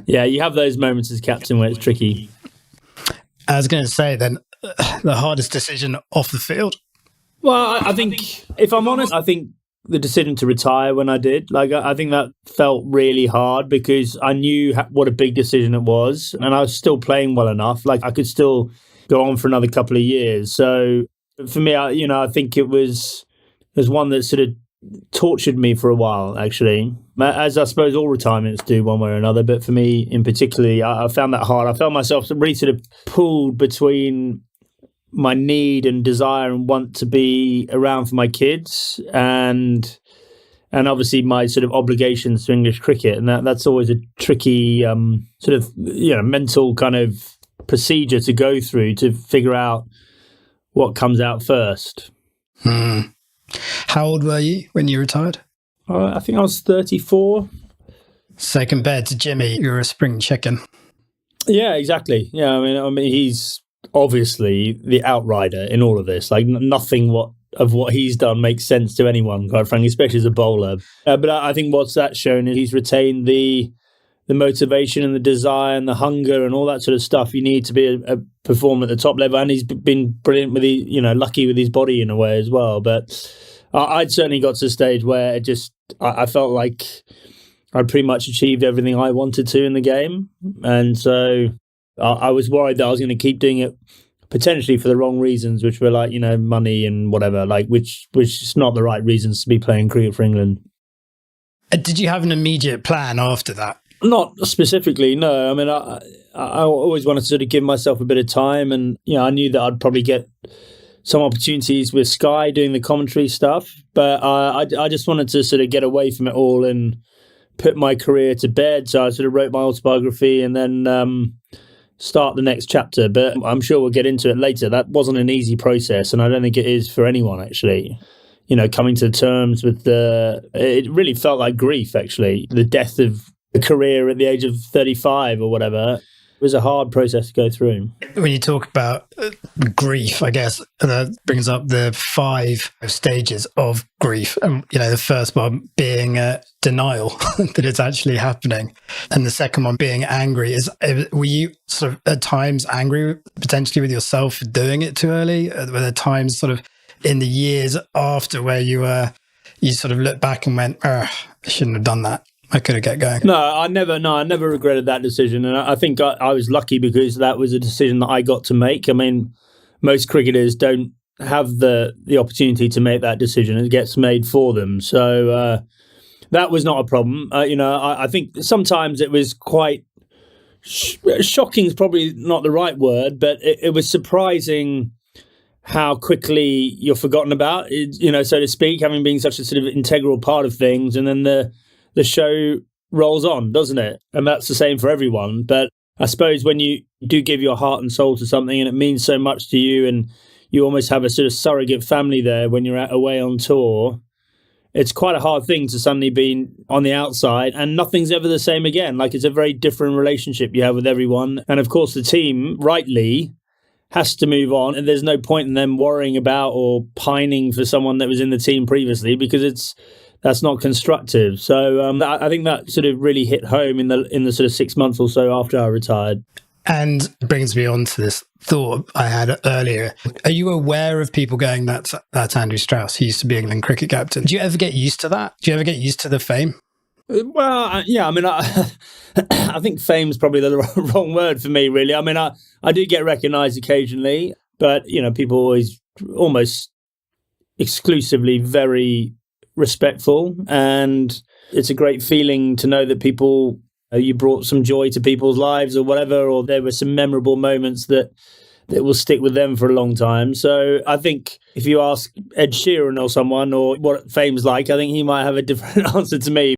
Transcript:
Yeah, you have those moments as captain where it's tricky. I was going to say then, the hardest decision off the field. Well, I think, if I'm honest, I think the decision to retire when I did, I think that felt really hard because I knew what a big decision it was, and I was still playing well enough. Like, I could still go on for another couple of years. So for me, I think it was one that sort of tortured me for a while, actually, as I suppose all retirements do one way or another. But for me in particular, I found that hard. I felt myself really sort of pulled between my need and desire and want to be around for my kids and obviously my sort of obligations to English cricket, and that's always a tricky sort of mental kind of procedure to go through to figure out what comes out first. How old were you when you retired? I think I was 34. So compared to Jimmy, you were a spring chicken. Yeah, exactly. Yeah, I mean, he's obviously the outrider in all of this. Like, nothing of what he's done makes sense to anyone, quite frankly, especially as a bowler. But I think what's that shown is he's retained the motivation and the desire and the hunger and all that sort of stuff you need to be a performer at the top level. And he's been brilliant with lucky with his body in a way as well. But I'd certainly got to a stage where I felt like I'd pretty much achieved everything I wanted to in the game. And so I was worried that I was going to keep doing it potentially for the wrong reasons, which were like, money and whatever, which is not the right reasons to be playing cricket for England. Did you have an immediate plan after that? Not specifically, no. I mean, I always wanted to sort of give myself a bit of time, and I knew that I'd probably get some opportunities with Sky doing the commentary stuff, but I just wanted to sort of get away from it all and put my career to bed. So I sort of wrote my autobiography and then start the next chapter. But I'm sure we'll get into it later. That wasn't an easy process, and I don't think it is for anyone, actually. Coming to terms with it really felt like grief, actually. The death of a career at the age of 35 or whatever. It was a hard process to go through. When you talk about grief, I guess that brings up the 5 stages of grief. And, the first one being denial that it's actually happening. And the second one being angry. Were you sort of at times angry potentially with yourself for doing it too early? Were there times sort of in the years after where you sort of looked back and went, I shouldn't have done that? I could have kept going. No, I never regretted that decision. And I think I was lucky because that was a decision that I got to make. I mean, most cricketers don't have the opportunity to make that decision. It gets made for them. So that was not a problem. I think sometimes it was quite shocking is probably not the right word, but it was surprising how quickly you're forgotten about, so to speak, having been such a sort of integral part of things. And then the show rolls on, doesn't it? And that's the same for everyone. But I suppose when you do give your heart and soul to something and it means so much to you and you almost have a sort of surrogate family there when you're away on tour, it's quite a hard thing to suddenly be on the outside and nothing's ever the same again. Like, it's a very different relationship you have with everyone. And of course, the team, rightly, has to move on. And there's no point in them worrying about or pining for someone that was in the team previously because that's not constructive. So I think that sort of really hit home in the sort of 6 months or so after I retired. And it brings me on to this thought I had earlier. Are you aware of people going, that's Andrew Strauss, he used to be England cricket captain? Do you ever get used to that? Do you ever get used to the fame? Well, yeah, I mean, I think fame's probably the wrong word for me, really. I mean, I do get recognised occasionally, but, people always almost exclusively very respectful, and it's a great feeling to know that people, you brought some joy to people's lives or whatever, or there were some memorable moments that will stick with them for a long time. So I think if you ask Ed Sheeran or someone or what fame's like, I think he might have a different answer to me.